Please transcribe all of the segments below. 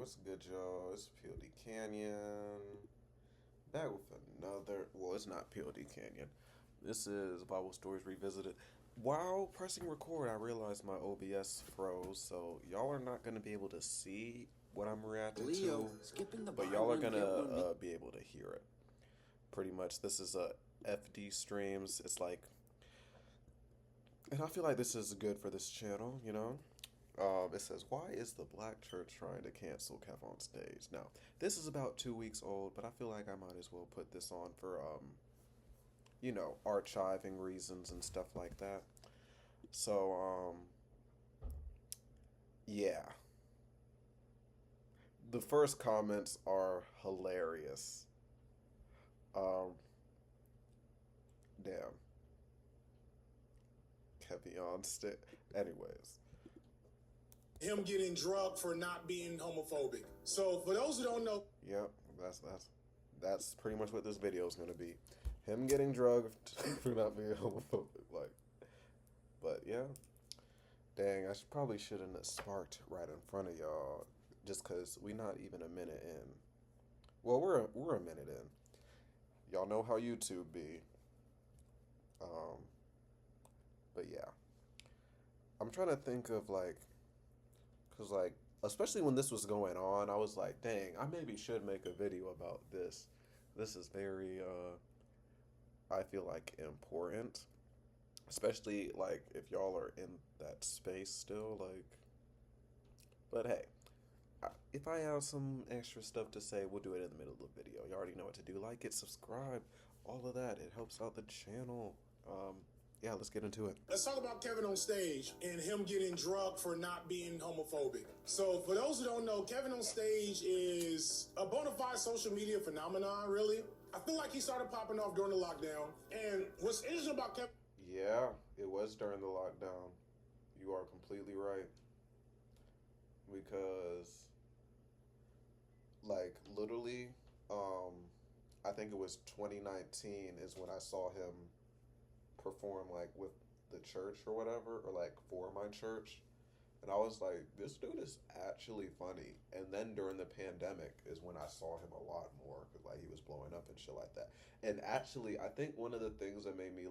What's good, y'all? It's POD Canyon. Back with another. Well, it's not POD Canyon. This is Bible Stories Revisited. While pressing record, I realized my OBS froze, so y'all are not going to be able to see what I'm reacting to, but y'all are going to be able to hear it. Pretty much, this is a FD streams. It's like, and I feel like this is good for this channel, you know? It says, why is the black church trying to cancel Kevonstage? Now, this is about 2 weeks old, but I feel like I might as well put this on for, archiving reasons and stuff like that. So, yeah. The first comments are hilarious. Um, damn. Kevonstage. Anyways. Him getting drugged for not being homophobic. So for those who don't know, yep, that's pretty much what this video is gonna be. Him getting drugged for not being homophobic. But yeah, dang, I probably shouldn't have sparked right in front of y'all, just cause we not even a minute in. Well, we're a minute in. Y'all know how YouTube be. But yeah, I'm trying to think of cause especially when this was going on, I was like, dang, I maybe should make a video about this. This is very, I feel like important, especially if y'all are in that space still, but hey, if I have some extra stuff to say, we'll do it in the middle of the video. You already know what to do. Like it, subscribe, all of that. It helps out the channel. Yeah, let's get into it. Let's talk about Kevonstage and him getting drugged for not being homophobic. So for those who don't know, Kevonstage is a bona fide social media phenomenon, really. I feel like he started popping off during the lockdown. And what's interesting about Kevin... Yeah, it was during the lockdown. You are completely right. Because, literally, I think it was 2019 is when I saw him perform with the church or whatever, or for my church, and I was like, this dude is actually funny. And then during the pandemic is when I saw him a lot more, because he was blowing up and shit like that. And actually, I think one of the things that made me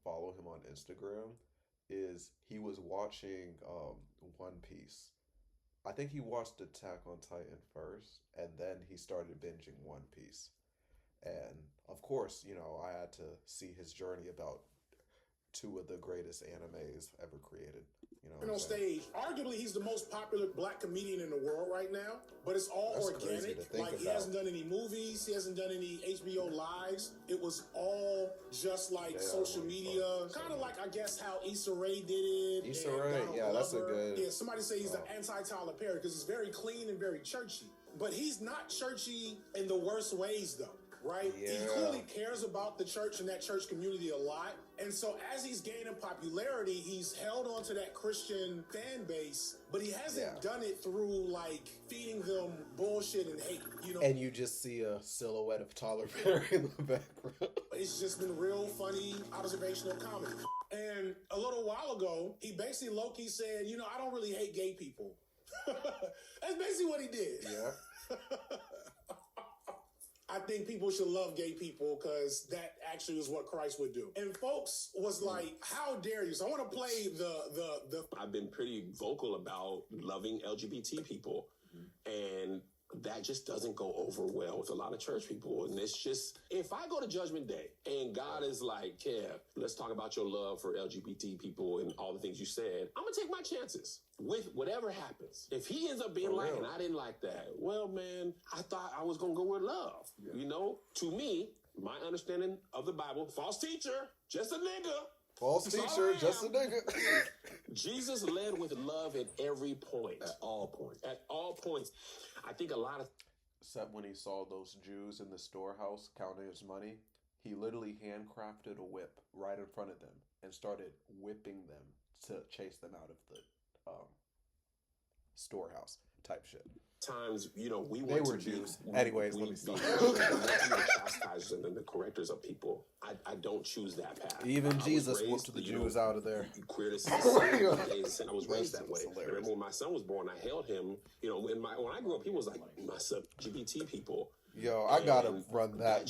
follow him on Instagram is he was watching One Piece. I think he watched Attack on Titan first, and then he started binging One Piece. And of course, I had to see his journey about two of the greatest animes ever created. On stage, arguably he's the most popular black comedian in the world right now, but it's all organic. He hasn't done any movies, he hasn't done any HBO lives. It was all just social media, kind of I guess how Issa Rae did it. Issa Rae, yeah, that's a good. Yeah, somebody say he's the anti-Tyler Perry because it's very clean and very churchy, but he's not churchy in the worst ways though. Right? Yeah. He clearly cares about the church and that church community a lot. And so as he's gaining popularity, he's held on to that Christian fan base, but he hasn't done it through feeding them bullshit and hate, And you just see a silhouette of Tyler Perry in the background. It's just been real funny observational comedy. And a little while ago, he basically low-key said, I don't really hate gay people. That's basically what he did. Yeah. I think people should love gay people because that actually is what Christ would do. And folks was like, how dare you? So I want to play the... I've been pretty vocal about loving LGBT people. And that just doesn't go over well with a lot of church people. And it's just, if I go to Judgment Day and God is like, Kev, let's talk about your love for LGBT people and all the things you said, I'm going to take my chances with whatever happens. If he ends up being and I didn't like that, well, man, I thought I was going to go with love. Yeah. To me, my understanding of the Bible, false teacher, just a nigga. False teacher, just a nigga. Jesus led with love at every point. At all points. At all points. I think a lot of... Except when he saw those Jews in the storehouse counting his money, he literally handcrafted a whip right in front of them and started whipping them to chase them out of the storehouse. type shit. Times, we They want were to Jews. be, Anyways, let me stop. we want to be the chastisers and then the correctors of people. I don't choose that path. Even Jesus whooped the Jews out of there. Queerness is a sin, gays is sin. I was raised that way. I remember when my son was born, I held him. When I grew up, he was like, my son, LGBT people. Yo, I gotta run that.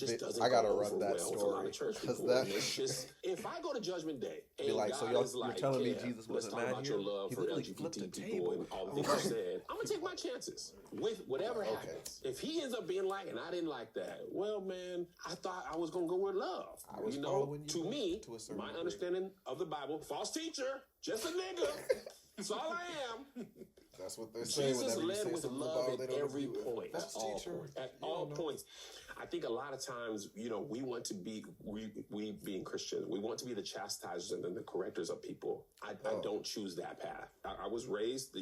I gotta run that story because it's just if I go to Judgment Day and be like, God so you're telling me Jesus wasn't mad here? Let's talk about your love for LGBT people and all the things you said. I'm gonna take my chances with whatever happens. If he ends up being like, and I didn't like that, well, man, I thought I was gonna go with love. To me, my understanding of the Bible, false teacher, just a nigga. That's all I am. That's what they say. Jesus led with love at every point. At all points. I think a lot of times, we want to be, we being Christians, we want to be the chastisers and then the correctors of people. I don't choose that path. I was raised,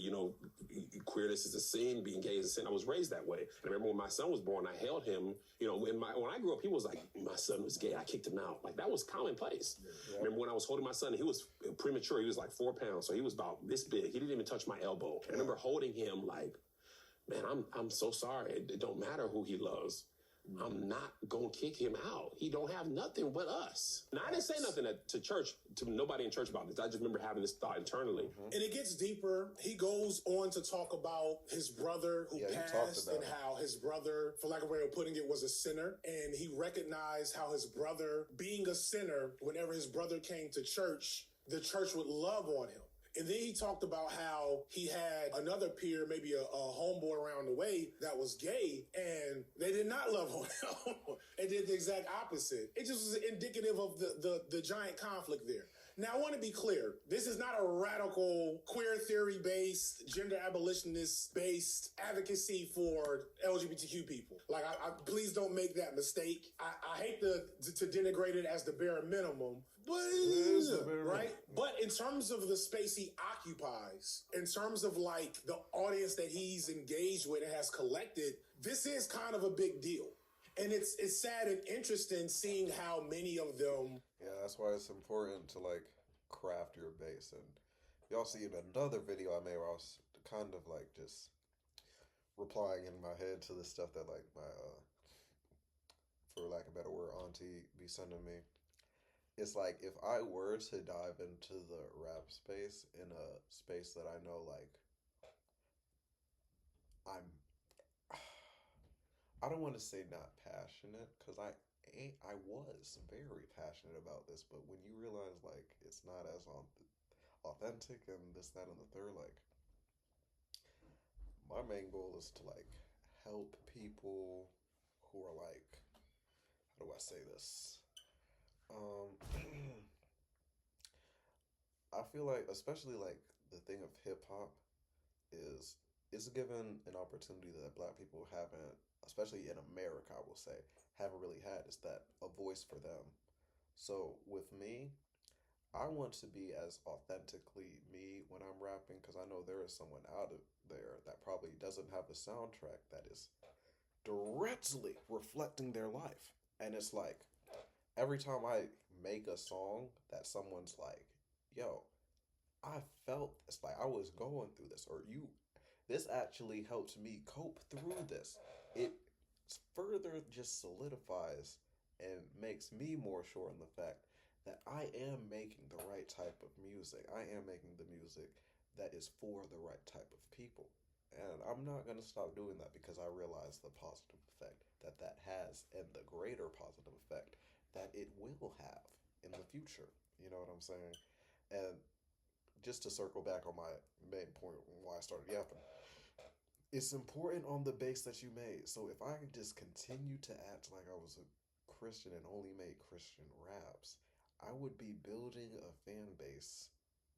queerness is a sin, being gay is a sin. I was raised that way. And I remember when my son was born, I held him, when I grew up, he was like, my son was gay, I kicked him out. Like, that was commonplace. Yeah. Remember when I was holding my son, he was premature, he was like 4 pounds, so he was about this big. He didn't even touch my elbow. I remember holding him like, man, I'm so sorry. It don't matter who he loves. I'm not going to kick him out. He don't have nothing but us. Now, I didn't say nothing to church, to nobody in church about this. I just remember having this thought internally. And it gets deeper. He goes on to talk about his brother who passed and how his brother, for lack of a way of putting it, was a sinner. And he recognized how his brother, being a sinner, whenever his brother came to church, the church would love on him. And then he talked about how he had another peer, maybe a homeboy around the way that was gay, and they did not love on him. They did the exact opposite. It just was indicative of the giant conflict there. Now, I want to be clear. This is not a radical queer theory-based, gender abolitionist-based advocacy for LGBTQ people. Like, I please don't make that mistake. I hate to denigrate it as the bare minimum, but right? But in terms of the space he occupies, in terms of like the audience that he's engaged with and has collected, this is kind of a big deal. And it's sad and interesting seeing how many of them. Yeah, that's why it's important to like craft your base. And y'all see in another video I made where I was kind of like just replying in my head to the stuff that like my for lack of a better word, auntie be sending me. It's like if I were to dive into the rap space in a space that I know like I don't want to say not passionate, because I was very passionate about this, but when you realize like it's not as authentic and this, that, and the third, like my main goal is to like help people who are like, how do I say this? I feel like, especially like the thing of hip hop is it's given an opportunity that Black people haven't, especially in America, I will say, haven't really had, is that a voice for them. So with me, I want to be as authentically me when I'm rapping, because I know there is someone out of there that probably doesn't have a soundtrack that is directly reflecting their life. And it's like, every time I make a song that someone's like, yo, I felt this, like I was going through this, or this actually helped me cope through this. It further just solidifies and makes me more sure in the fact that I am making the right type of music. I am making the music that is for the right type of people. And I'm not going to stop doing that, because I realize the positive effect that has and the greater positive effect that it will have in the future. You know what I'm saying? And just to circle back on my main point, why I started yapping, it's important on the base that you made. So if I could just continue to act like I was a Christian and only made Christian raps, I would be building a fan base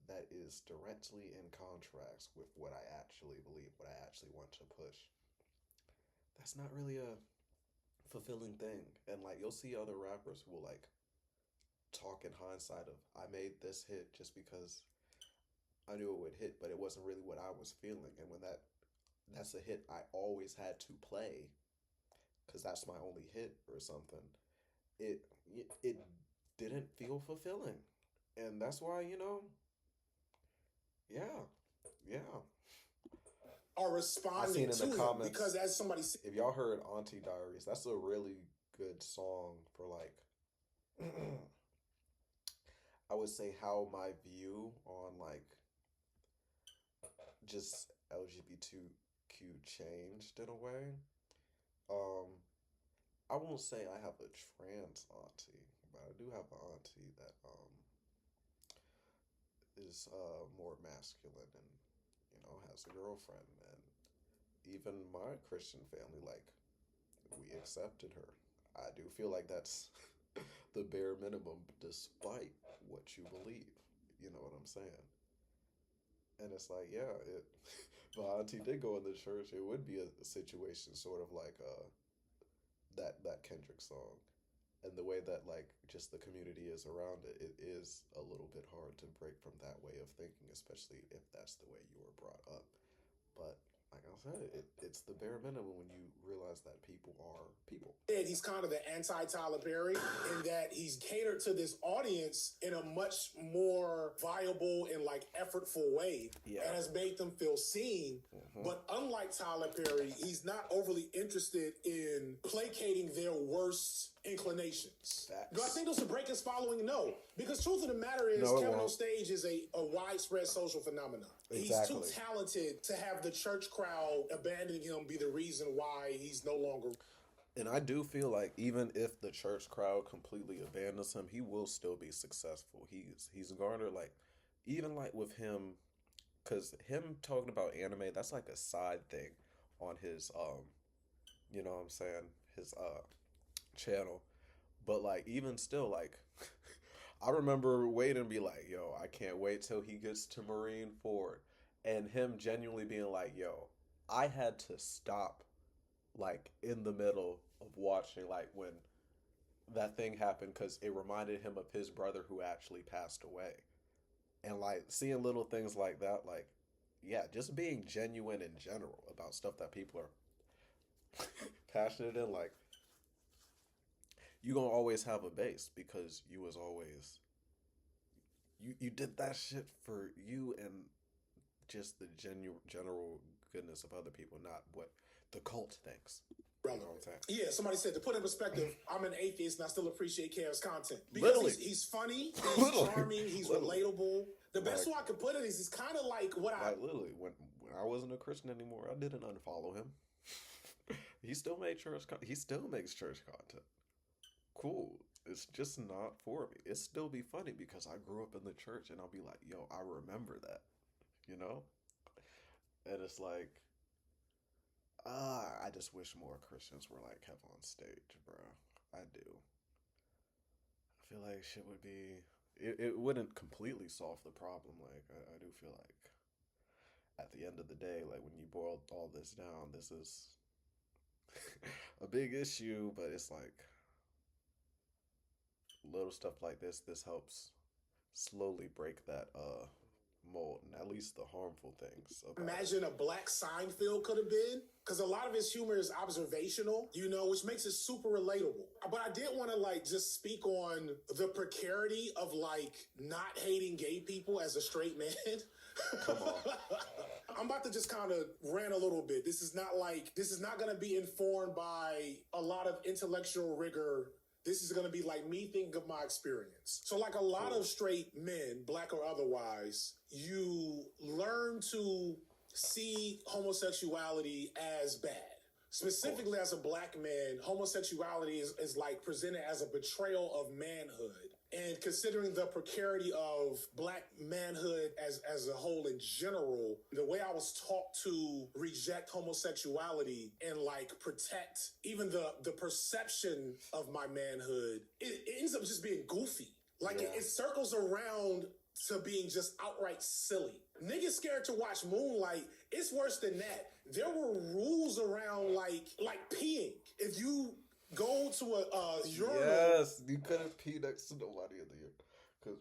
that is directly in contrast with what I actually believe, what I actually want to push. That's not really a fulfilling thing. And like, you'll see other rappers who will like talk in hindsight of, I made this hit just because I knew it would hit, but it wasn't really what I was feeling. And when that's a hit I always had to play, because that's my only hit or something, it didn't feel fulfilling. And that's why, yeah. are responding to him. Because as somebody said, if y'all heard Auntie Diaries, that's a really good song for like, I would say how my view on like just LGBTQ changed in a way. Um, I won't say I have a trans auntie, but I do have an auntie that is more masculine and has a girlfriend, and even my Christian family, like, we accepted her. I do feel like that's the bare minimum, despite what you believe. You know what I'm saying? And it's like, yeah, if my auntie did go in the church, it would be a situation sort of like that Kendrick song, and the way that like just the community is around it, it is a little bit hard to break from that way of thinking, especially if that's the way you were brought up. But like I said, it's the bare minimum when you realize that people are people. He's kind of the anti-Tyler Perry in that he's catered to this audience in a much more viable and like effortful way, and has made them feel seen. But unlike Tyler Perry, he's not overly interested in placating their worst inclinations. Do I think those are break his following? No. Because truth of the matter is, Kevonstage is a widespread social phenomenon. Exactly. He's too talented to have the church crowd abandoning him be the reason why he's no longer. And I do feel like even if the church crowd completely abandons him, he will still be successful. He's garnered like, even like with him, because him talking about anime, that's like a side thing on his you know what I'm saying, his channel. But like even still, like I remember waiting to be like, yo, I can't wait till he gets to Marine Ford, and him genuinely being like, yo, I had to stop like in the middle of watching like when that thing happened, because it reminded him of his brother who actually passed away. And like seeing little things like that, like, yeah, just being genuine in general about stuff that people are passionate in, like, you gonna always have a base because you was always you did that shit for you and just the general goodness of other people, not what the cult thinks. You know what I'm saying? Yeah, somebody said, to put in perspective, I'm an atheist and I still appreciate Kev's content. Because he's funny, he's charming, he's relatable. The best way I could put it is he's kind of like what I... Like, literally, when I wasn't a Christian anymore, I didn't unfollow him. He still makes church content. Cool. It's just not for me. It still be funny because I grew up in the church and I'll be like, yo, I remember that. You know? And it's like, I just wish more Christians were like Kevonstage, bro. I do. I feel like shit would be... It wouldn't completely solve the problem. Like, I do feel like at the end of the day, like when you boil all this down, this is a big issue, but it's like little stuff like this helps slowly break that mold, and at least the harmful things. Imagine a Black Seinfeld could have been, because a lot of his humor is observational, you know, which makes it super relatable. But I did want to like just speak on the precarity of like not hating gay people as a straight man. Come on. I'm about to just kind of rant a little bit. This is not going to be informed by a lot of intellectual rigor. This is going to be like me thinking of my experience. So like a lot of straight men, Black or otherwise, you learn to see homosexuality as bad. Specifically as a Black man, homosexuality is like presented as a betrayal of manhood. And considering the precarity of Black manhood as a whole in general, the way I was taught to reject homosexuality and like protect even the perception of my manhood, it ends up just being goofy. Like it circles around to being just outright silly. Niggas scared to watch Moonlight. It's worse than that. There were rules around like peeing. If you go to a urinal. Yes, you couldn't pee next to nobody in the year. Because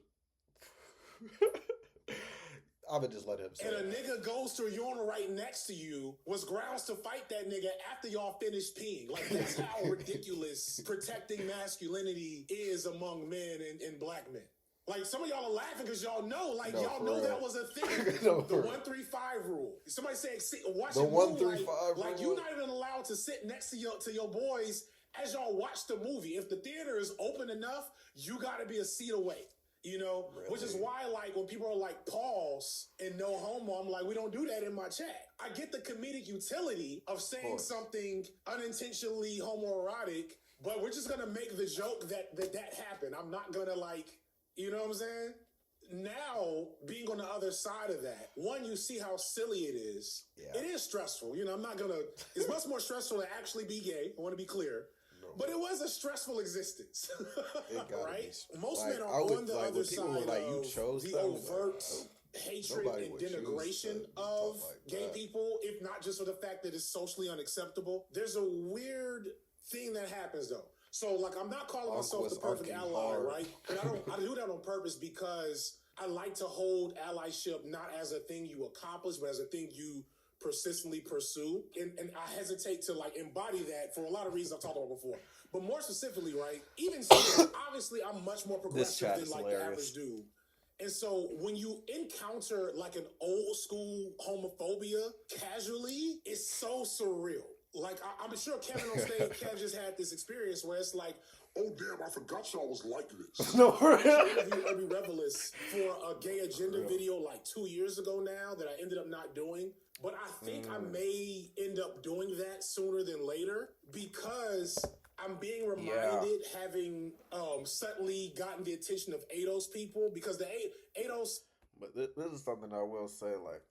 I would just let him say and a nigga goes to a urinal right next to you, was grounds to fight that nigga after y'all finished peeing. Like, that's how ridiculous protecting masculinity is among men and Black men. Like, some of y'all are laughing because y'all know, like, No, y'all know real. that was a thing. No, The for real. 135 rule. Somebody say, watch The it move, 135 like rule. you're not even allowed to sit next to your boys as y'all watch the movie. If the theater is open enough, you got to be a seat away. You know, Really? which is why, like, when people are like, pause and no homo, I'm like, we don't do that in my chat. I get the comedic utility of saying something unintentionally homoerotic, but we're just going to make the joke that happened. I'm not going to, like, you know what I'm saying? Now, being on the other side of that, one, you see how silly it is. Yeah. It is stressful. You know, I'm not going to, it's much more stressful to actually be gay. I want to be clear. But it was a stressful existence, right? Most men are on the other side of the overt hatred and denigration of gay people, if not just for the fact that it's socially unacceptable. There's a weird thing that happens, though. So, like, I'm not calling myself the perfect ally, right? And I do that on purpose because I like to hold allyship not as a thing you accomplish, but as a thing you persistently pursue. And I hesitate to, like, embody that for a lot of reasons I've talked about before. But more specifically, right, even so, obviously I'm much more progressive than, like, the average dude. And so when you encounter, like, an old school homophobia casually, it's so surreal. Like, I'm sure Kevin on stage, Kev just had this experience where it's like, oh, damn, I forgot y'all was like this. No, I interviewed Irby Revelis for a gay agenda video like 2 years ago now that I ended up not doing. But I think I may end up doing that sooner than later because I'm being reminded, having suddenly gotten the attention of ADOS people, because the ADOS... But this is something I will say, like,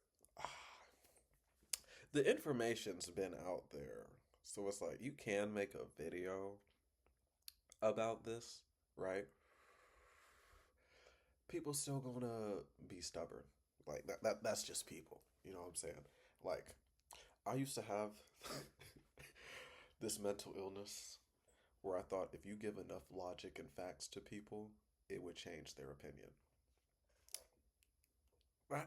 the information's been out there. So it's like, you can make a video about this, right? People still gonna be stubborn. Like, that's just people. You know what I'm saying? Like, I used to have this mental illness where I thought if you give enough logic and facts to people, it would change their opinion.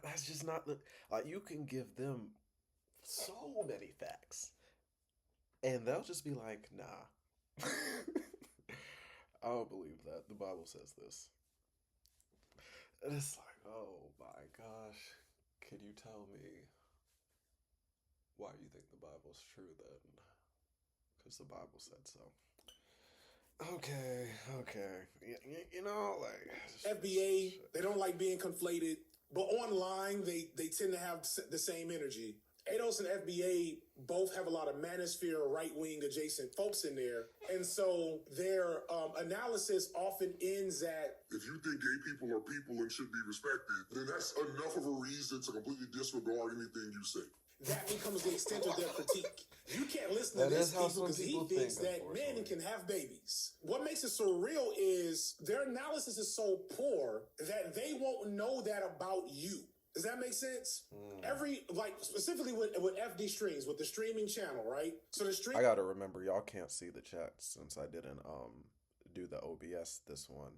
That's just not the... Like, you can give them so many facts, and they'll just be like, nah. I don't believe that. The Bible says this. And it's like, oh my gosh. Can you tell me why you think the Bible's true then? Because the Bible said so. Okay. You know, like... FBA, they don't like being conflated. But online, they tend to have the same energy. ADOS and FBA both have a lot of manosphere, right-wing adjacent folks in there. And so their analysis often ends at, if you think gay people are people and should be respected, then that's enough of a reason to completely disregard anything you say. That becomes the extent of their critique. You can't listen to this people because he thinks that men can have babies. What makes it surreal is their analysis is so poor that they won't know that about you. Does that make sense? Like, specifically with FD Streams, with the streaming channel, right? So the stream... I gotta remember, y'all can't see the chat since I didn't do the OBS this one.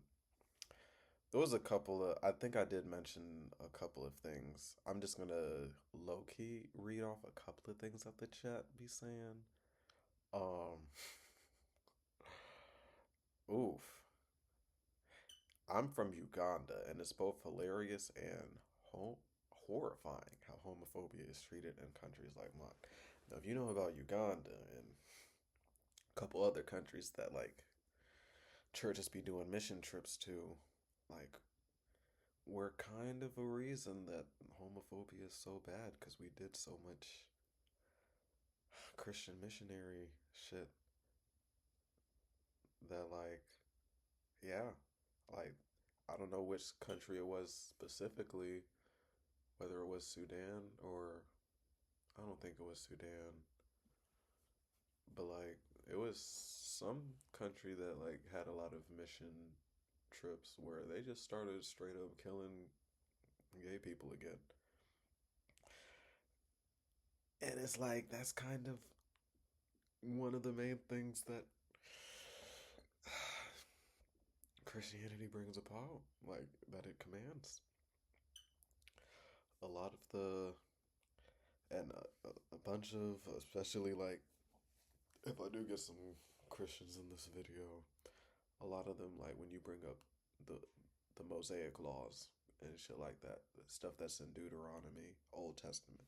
There was a couple of... I think I did mention a couple of things. I'm just gonna low-key read off a couple of things that the chat be saying. Oof. I'm from Uganda, and it's both hilarious and horrifying how homophobia is treated in countries like mine. Now, if you know about Uganda and a couple other countries that, like, churches be doing mission trips to, like, we're kind of a reason that homophobia is so bad, because we did so much Christian missionary shit that, like, yeah, like, I don't know which country it was specifically, whether it was Sudan or... I don't think it was Sudan. But, like, it was some country that, like, had a lot of mission trips where they just started straight up killing gay people again. And it's like, that's kind of one of the main things that Christianity brings about, like, that it commands. A lot of the... And a bunch of, especially, like, if I do get some Christians in this video, a lot of them, like, when you bring up the Mosaic laws and shit like that, stuff that's in Deuteronomy, Old Testament.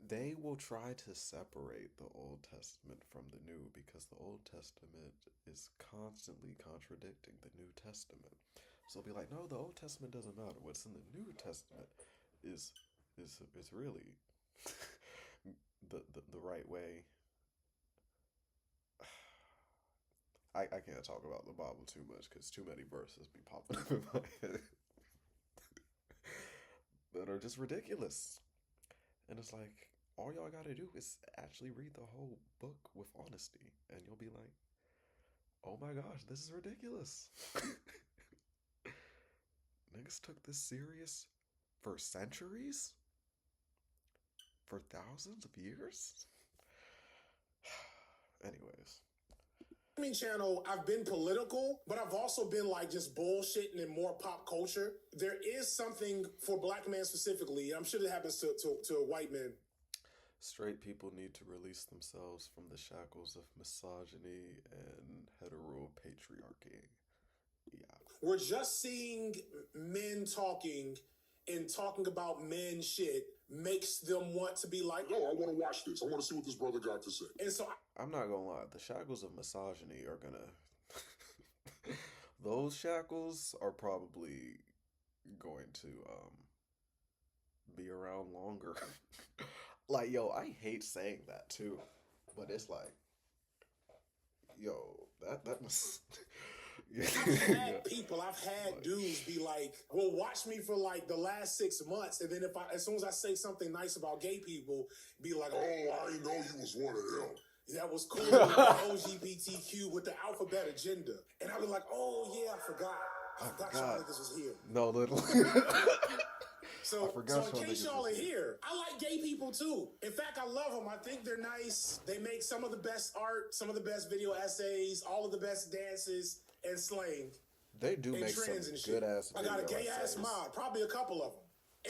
They will try to separate the Old Testament from the New because the Old Testament is constantly contradicting the New Testament. So they'll be like, no, the Old Testament doesn't matter. What's in the New Testament is really the right way. I can't talk about the Bible too much because too many verses be popping up in my head that are just ridiculous. And it's like, all y'all gotta do is actually read the whole book with honesty, and you'll be like, oh my gosh, this is ridiculous. Niggas took this serious for centuries? For thousands of years? Anyways. Channel, I've been political, but I've also been like just bullshitting and more pop culture. There is something for black men specifically. I'm sure that happens to white men. Straight people need to release themselves from the shackles of misogyny and heteropatriarchy. Yeah. We're just seeing men talking and talking about men shit makes them want to be like, no, I want to watch this. I want to see what this brother got to say. And so I'm not gonna lie, the shackles of misogyny are gonna those shackles are probably going to be around longer. Like, yo, I hate saying that too, but it's like, yo, that must I've had dudes be like, well, watch me for like the last 6 months, and then as soon as I say something nice about gay people, be like, oh, I didn't know you was one of them. That was cool. LGBTQ with the alphabet agenda. And I was like, oh yeah, I forgot y'all niggas was here. No, little. So in case y'all are here, I like gay people too. In fact, I love them. I think they're nice. They make some of the best art, some of the best video essays, all of the best dances and slang. They do make some good ass videos. I got a gay ass mod, probably a couple of them.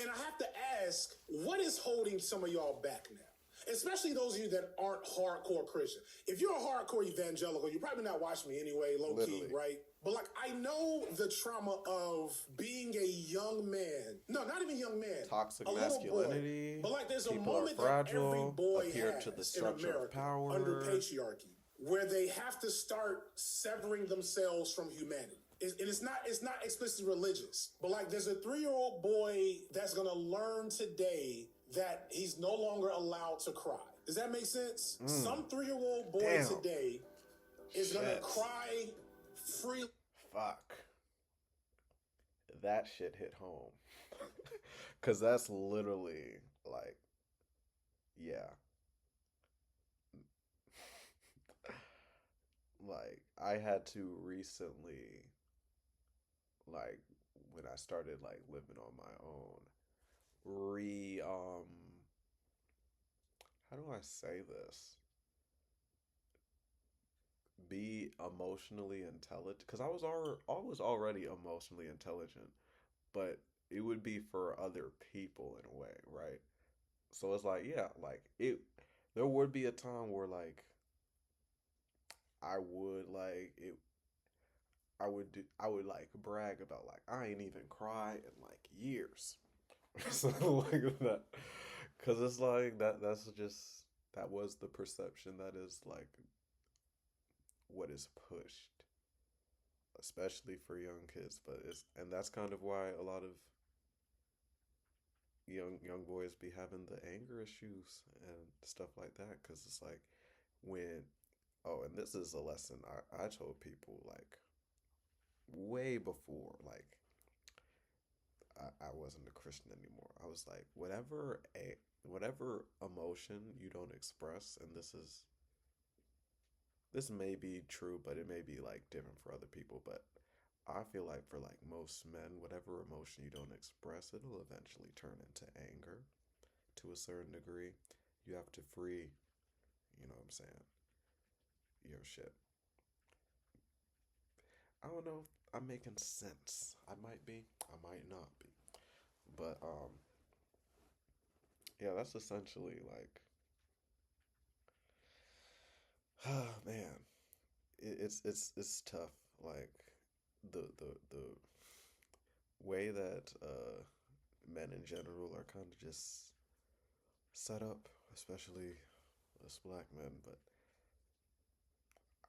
And I have to ask, what is holding some of y'all back now? Especially those of you that aren't hardcore Christian. If you're a hardcore evangelical, you're probably not watching me anyway, low-key, right? But like, I know the trauma of being a young man. No, not even young man. Toxic masculinity. Boy. But like, there's a people moment are that fragile, every boy appear has to the in structure America of power under patriarchy, where they have to start severing themselves from humanity. And it's not explicitly religious, but like, there's a 3-year-old boy that's gonna learn today that he's no longer allowed to cry. Does that make sense? Some 3-year-old boy today is gonna cry freely. Fuck. That shit hit home. Cause that's literally like, yeah. Like, I had to recently, like, when I started like living on my own, how do I say this? Be emotionally intelligent, because I was already emotionally intelligent, but it would be for other people in a way, right? So it's like, yeah, like there would be a time where like I would like brag about like I ain't even cried in like years. Something like that. Cause it's like that was the perception that is like what is pushed, especially for young kids. But and that's kind of why a lot of young boys be having the anger issues and stuff like that. Cause it's like and this is a lesson I told people like way before like I wasn't a Christian anymore. I was like, whatever emotion you don't express, and this may be true, but it may be like different for other people, but I feel like for like most men, whatever emotion you don't express, it'll eventually turn into anger to a certain degree. You have to free, you know what I'm saying, your shit. I don't know if I'm making sense. I might be, I might not be. But yeah, that's essentially like man, it's tough. Like the way that men in general are kind of just set up, especially us black men. But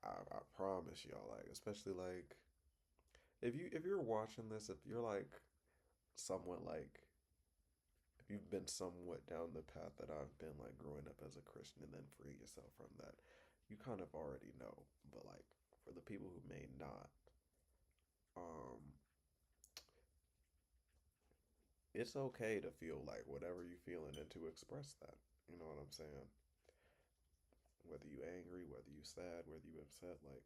I promise y'all, like, especially like if you're watching this, if you're like somewhat like if you've been somewhat down the path that I've been, like growing up as a Christian and then freeing yourself from that, you kind of already know. But like for the people who may not, um, it's okay to feel like whatever you feeling and to express that. You know what I'm saying? Whether you angry, whether you sad, whether you upset, like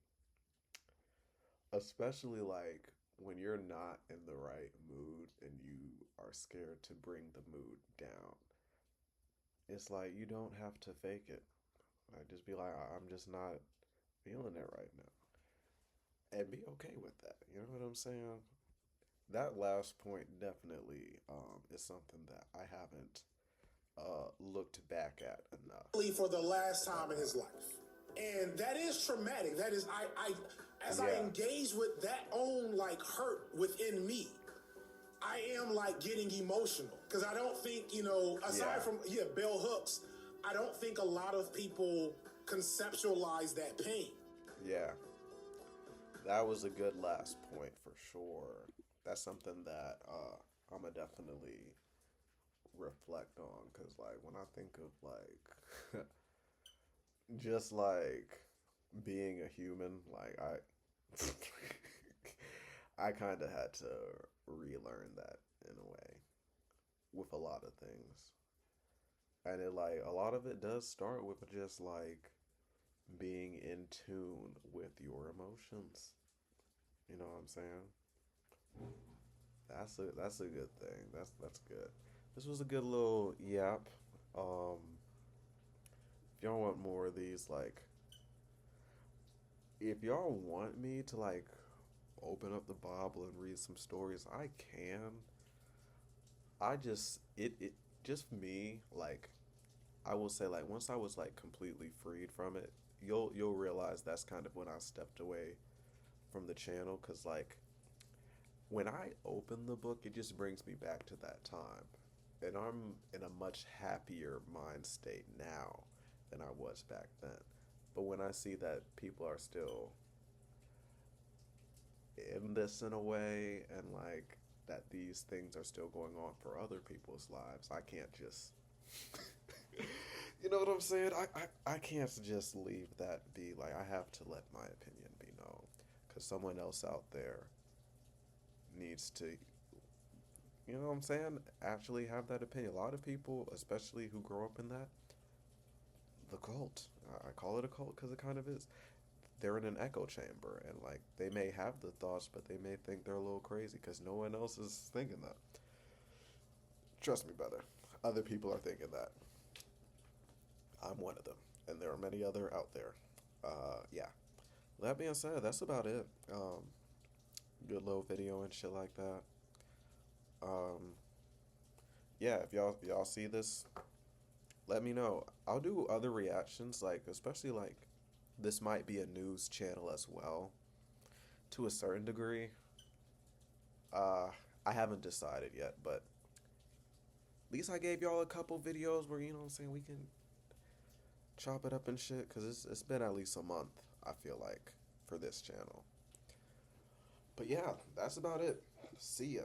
especially like when you're not in the right mood and you are scared to bring the mood down. It's like you don't have to fake it. Like just be like, I'm just not feeling it right now, and be okay with that. You know what I'm saying? That last point definitely is something that I haven't looked back at enough. For the last time in his life. And that is traumatic. That is, as I engage with that own like hurt within me, I am like getting emotional because I don't think, aside from bell hooks, I don't think a lot of people conceptualize that pain. Yeah, that was a good last point for sure. That's something that I'm gonna definitely reflect on because, like, when I think of like just like being a human, like I kind of had to relearn that in a way with a lot of things. And it like a lot of it does start with just like being in tune with your emotions. You know what I'm saying? That's a good thing. That's good. This was a good little yap. If y'all want more of these, like if y'all want me to like open up the Bible and read some stories, I can. I just it just me like I will say like once I was like completely freed from it, you'll realize that's kind of when I stepped away from the channel cuz like when I open the book, it just brings me back to that time. And I'm in a much happier mind state now than I was back then. But when I see that people are still in this in a way and like that these things are still going on for other people's lives, I can't just you know what I'm saying? I can't just leave that be. Like I have to let my opinion be known because someone else out there needs to, you know what I'm saying, actually have that opinion. A lot of people, especially who grow up in that, the cult, I call it a cult because it kind of is. They're in an echo chamber and like they may have the thoughts, but they may think they're a little crazy because no one else is thinking that. Trust me, brother. Other people are thinking that. I'm one of them, and there are many other out there. Yeah. That being said, that's about it. Good little video and shit like that. Um, yeah, if y'all see this, let me know. I'll do other reactions, like especially like this might be a news channel as well, to a certain degree. Uh, I haven't decided yet, but at least I gave y'all a couple videos where you know what I'm saying we can chop it up and shit. Cause it's been at least a month. I feel like for this channel. But yeah, that's about it. See ya.